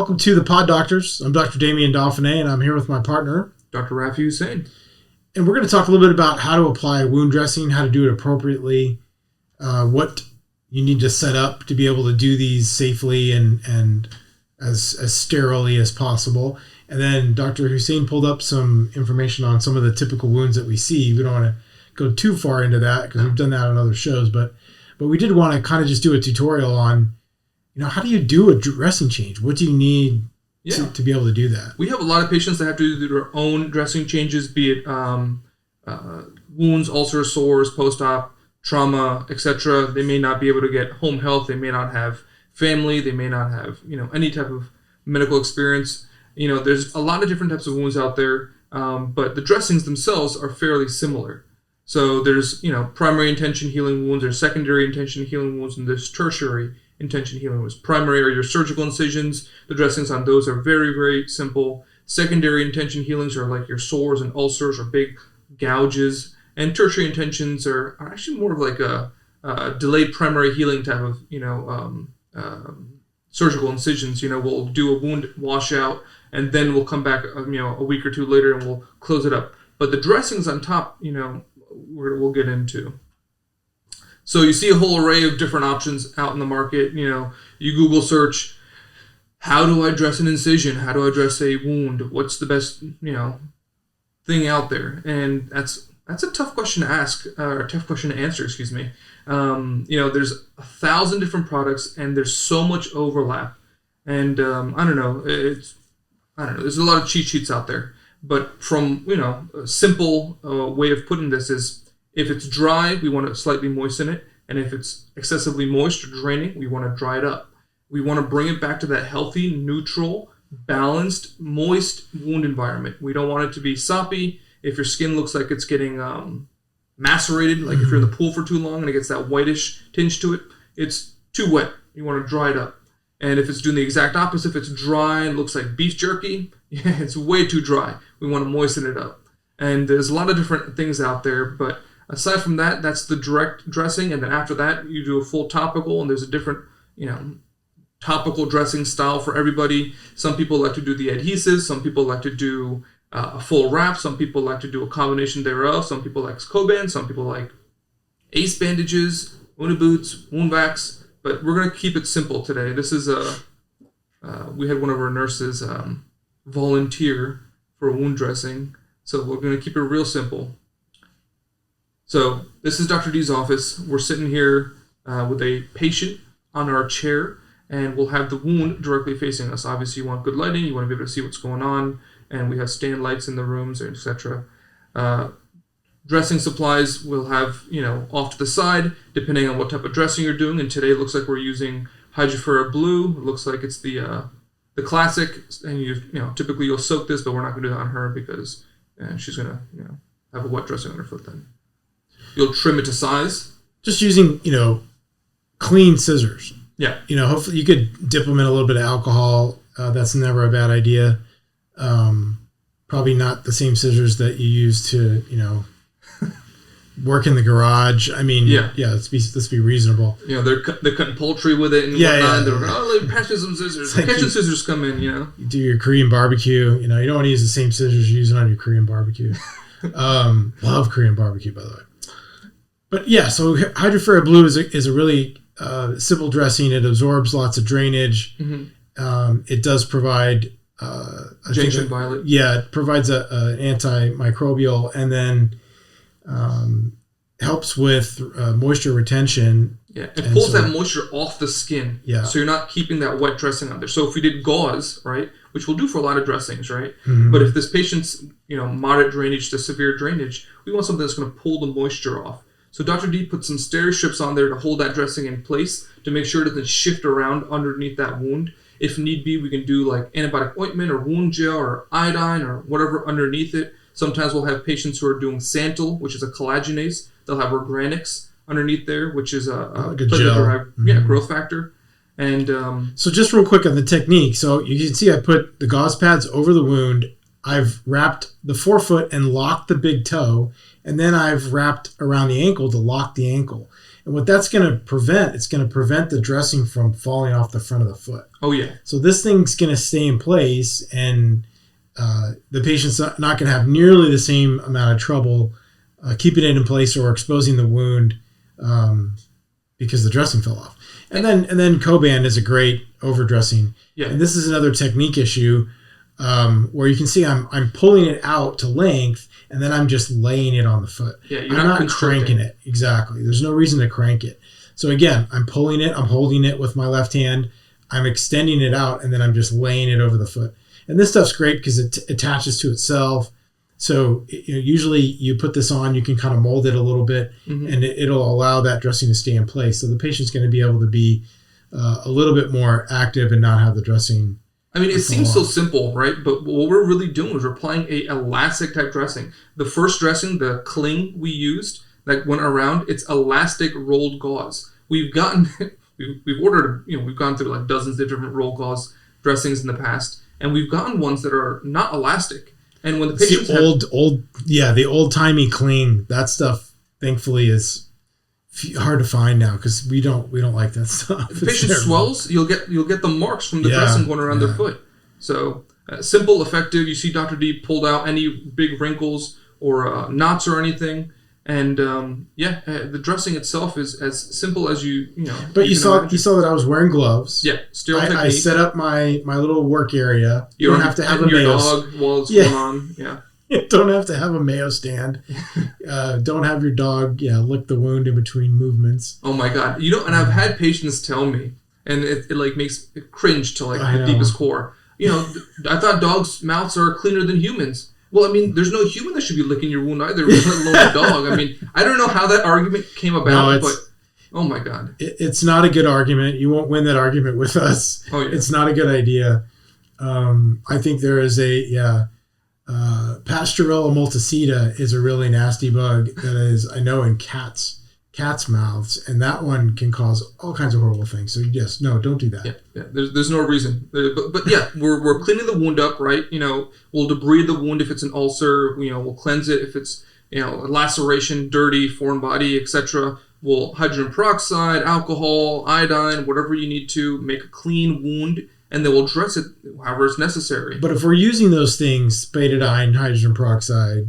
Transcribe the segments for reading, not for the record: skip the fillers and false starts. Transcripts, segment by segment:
Welcome to the PODdoctors. I'm Dr. Damien Dauphinee, and I'm here with my partner, Dr. Raafae Hussain. And we're going to talk a little bit about how to apply wound dressing, how to do it appropriately, what you need to set up to be able to do these safely and as sterilely as possible. And then Dr. Hussain pulled up some information on some of the typical wounds that we see. We don't want to go too far into that because we've done that on other shows, but we did want to kind of just do a tutorial on, how do you do a dressing change? What do you need to be able to do that? We have a lot of patients that have to do their own dressing changes, be it wounds, ulcers, sores, post-op, trauma, etc. They may not be able to get home health. They may not have family. They may not have, any type of medical experience. There's a lot of different types of wounds out there, but the dressings themselves are fairly similar. So there's, primary intention healing wounds, there's secondary intention healing wounds, and there's tertiary intention healing wounds. Primary are your surgical incisions. The dressings on those are very, very simple. Secondary intention healings are like your sores and ulcers or big gouges. And tertiary intentions are actually more of like a delayed primary healing type of, surgical incisions. We'll do a wound washout, and then we'll come back, a week or two later, and we'll close it up. But the dressings on top, we'll get into. So you see a whole array of different options out in the market. You Google search, how do I dress an incision? How do I dress a wound? What's the best, thing out there? And that's a tough question to ask, or a tough question to answer, excuse me. There's 1,000 different products, and there's so much overlap. And I don't know. There's a lot of cheat sheets out there. But from, a simple way of putting this is, if it's dry, we want to slightly moisten it. And if it's excessively moist or draining, we want to dry it up. We want to bring it back to that healthy, neutral, balanced, moist wound environment. We don't want it to be soppy. If your skin looks like it's getting macerated, like if you're in the pool for too long and it gets that whitish tinge to it, it's too wet. You want to dry it up. And if it's doing the exact opposite, if it's dry and looks like beef jerky, it's way too dry. We want to moisten it up. And there's a lot of different things out there, but aside from that, that's the direct dressing. And then after that, you do a full topical, and there's a different, topical dressing style for everybody. Some people like to do the adhesives. Some people like to do a full wrap. Some people like to do a combination thereof. Some people like Coban. Some people like ACE bandages, wound boots, wound vacs. But we're going to keep it simple today. This is we had one of our nurses volunteer for wound dressing. So we're going to keep it real simple. So this is Dr. D's office. We're sitting here with a patient on our chair, and we'll have the wound directly facing us. Obviously, you want good lighting. You want to be able to see what's going on, and we have stand lights in the rooms, etc. Dressing supplies we'll have, off to the side, depending on what type of dressing you're doing. And today it looks like we're using Hydrofera Blue. It looks like it's the classic, and typically you'll soak this, but we're not going to do that on her because she's going to, have a wet dressing on her foot then. You'll trim it to size. Just using, clean scissors. Yeah. Hopefully you could dip them in a little bit of alcohol. That's never a bad idea. Probably not the same scissors that you use to, work in the garage. I mean, let's be reasonable. They're cutting poultry with it and whatnot. And they're pass me some scissors. Like kitchen scissors come in, You do your Korean barbecue. You don't want to use the same scissors you're using on your Korean barbecue. Love Korean barbecue, by the way. But so Hydrofera Blue is a really simple dressing. It absorbs lots of drainage. Mm-hmm. It does provide Jameson violet. Yeah, it provides an antimicrobial, and then helps with moisture retention. Yeah, it pulls that moisture off the skin. Yeah. So you're not keeping that wet dressing on there. So if we did gauze, right, which we'll do for a lot of dressings, right? Mm-hmm. But if this patient's, moderate drainage to severe drainage, we want something that's going to pull the moisture off. So Dr. D put some steri strips on there to hold that dressing in place to make sure it doesn't shift around underneath that wound. If need be, we can do like antibiotic ointment or wound gel or iodine or whatever underneath it. Sometimes we'll have patients who are doing Santal, which is a collagenase. They'll have organics underneath there, which is a platelet-derived growth factor. And so just real quick on the technique. So you can see I put the gauze pads over the wound. I've wrapped the forefoot and locked the big toe. And then I've wrapped around the ankle to lock the ankle. And what that's going to prevent, it's going to prevent the dressing from falling off the front of the foot. Oh, yeah. So this thing's going to stay in place, and the patient's not going to have nearly the same amount of trouble keeping it in place or exposing the wound because the dressing fell off. And then Coban is a great overdressing. Yeah. And this is another technique issue where you can see I'm pulling it out to length, and then I'm just laying it on the foot. Yeah, I'm not cranking it. Exactly. There's no reason to crank it. So again, I'm pulling it, I'm holding it with my left hand, I'm extending it out, and then I'm just laying it over the foot. And this stuff's great because it attaches to itself. So usually you put this on, you can kind of mold it a little bit, and it'll allow that dressing to stay in place. So the patient's going to be able to be a little bit more active and not have the dressing. I mean, it seems so simple, right? But what we're really doing is we're applying a elastic type dressing. The first dressing, the cling we used that went around, it's elastic rolled gauze. We've gotten, we've ordered, we've gone through like dozens of different rolled gauze dressings in the past, and we've gotten ones that are not elastic. And when the patients the old timey cling, that stuff thankfully is hard to find now because we don't like that stuff. If the patient swells, you'll get the marks from the dressing going around their foot. So simple, effective. You see Dr. D pulled out any big wrinkles or knots or anything, and the dressing itself is as simple as you. But you saw that I was wearing gloves. Yeah, sterile technique. I set up my little work area. You don't have to have your dog while it's going on. Yeah. You don't have to have a Mayo stand. Don't have your dog, lick the wound in between movements. Oh my God. And I've had patients tell me, and it like makes it cringe to like the deepest core. I thought dogs' mouths are cleaner than humans. Well, I mean, there's no human that should be licking your wound either, let alone a dog. I mean, I don't know how that argument came about, but oh my God. It's not a good argument. You won't win that argument with us. Oh, yeah. It's not a good idea. I think there is Pasteurella multicida is a really nasty bug that is, I know, in cats' mouths, and that one can cause all kinds of horrible things. So yes, no, don't do that. Yeah. There's no reason, but yeah, we're cleaning the wound up, right? We'll debride the wound if it's an ulcer. We'll cleanse it if it's a laceration, dirty, foreign body, etc. We'll hydrogen peroxide, alcohol, iodine, whatever you need to make a clean wound. And then we'll dress it however it's necessary. But if we're using those things, betadine, hydrogen peroxide,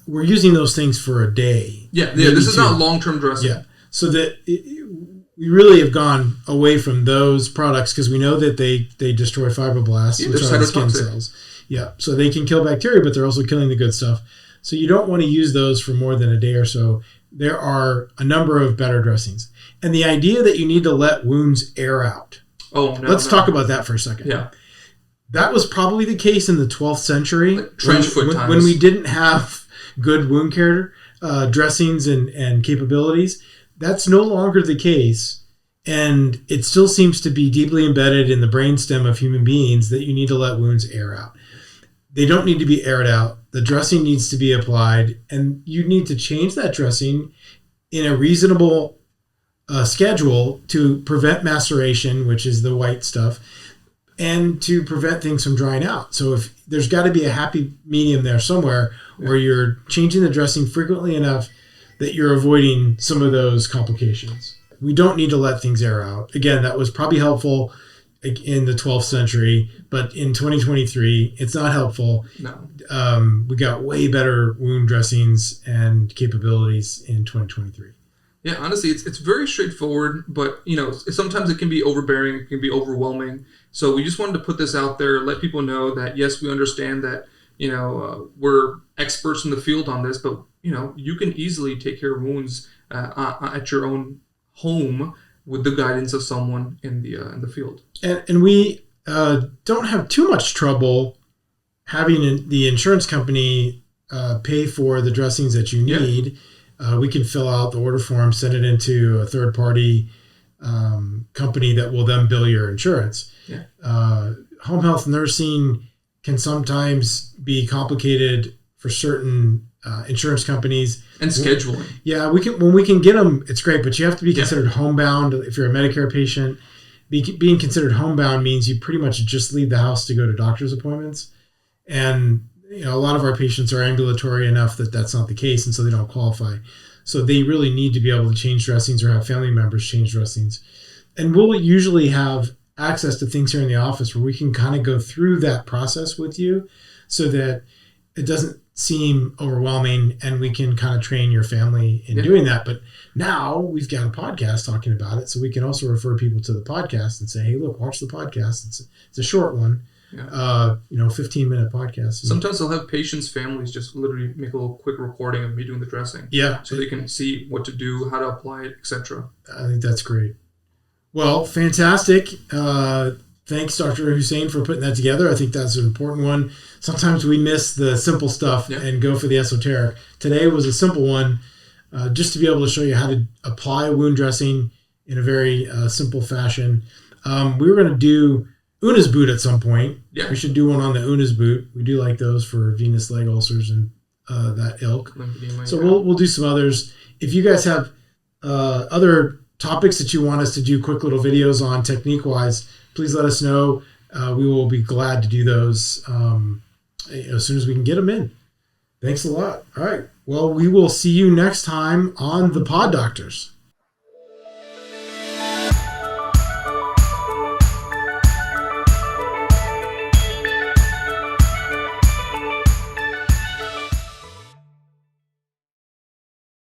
we're using those things for a day. Yeah. This is not long-term dressing. Yeah. So that we really have gone away from those products because we know that they destroy fibroblasts, which are the skin cells. Yeah. So they can kill bacteria, but they're also killing the good stuff. So you don't want to use those for more than a day or so. There are a number of better dressings. And the idea that you need to let wounds air out. Let's talk about that for a second. Yeah. That was probably the case in the 12th century. Like trench foot times. When we didn't have good wound care dressings and capabilities. That's no longer the case. And it still seems to be deeply embedded in the brainstem of human beings that you need to let wounds air out. They don't need to be aired out. The dressing needs to be applied, and you need to change that dressing in a reasonable schedule to prevent maceration, which is the white stuff, and to prevent things from drying out. So if there's got to be a happy medium there somewhere where you're changing the dressing frequently enough that you're avoiding some of those complications. We don't need to let things air out. Again, that was probably helpful in the 12th century, but in 2023, it's not helpful. No. We got way better wound dressings and capabilities in 2023. Yeah, honestly, it's very straightforward, but sometimes it can be overbearing, it can be overwhelming. So we just wanted to put this out there, let people know that yes, we understand that we're experts in the field on this, but you can easily take care of wounds at your own home with the guidance of someone in the field. And we don't have too much trouble having the insurance company pay for the dressings that you need. Yeah. We can fill out the order form, send it into a third-party company that will then bill your insurance. Yeah. Home health nursing can sometimes be complicated for certain insurance companies. And scheduling. Yeah, when we can get them, it's great, but you have to be considered homebound. If you're a Medicare patient, being considered homebound means you pretty much just leave the house to go to doctor's appointments. And a lot of our patients are ambulatory enough that that's not the case, and so they don't qualify. So they really need to be able to change dressings or have family members change dressings. And we'll usually have access to things here in the office where we can kind of go through that process with you so that it doesn't seem overwhelming and we can kind of train your family in doing that. But now we've got a podcast talking about it. So we can also refer people to the podcast and say, hey, look, watch the podcast. It's a short one, 15-minute podcast. Sometimes they'll have patients' families just literally make a little quick recording of me doing the dressing. Yeah. So they can see what to do, how to apply it, etc. I think that's great. Well, fantastic. Thanks, Dr. Hussain, for putting that together. I think that's an important one. Sometimes we miss the simple stuff and go for the esoteric. Today was a simple one, just to be able to show you how to apply wound dressing in a very simple fashion. We were going to do Una's boot at some point. Yeah. We should do one on the Una's boot. We do like those for venous leg ulcers and that ilk. So we'll do some others. If you guys have other topics that you want us to do quick little videos on technique-wise, please let us know. We will be glad to do those as soon as we can get them in. Thanks a lot. All right. Well, we will see you next time on the Pod Doctors.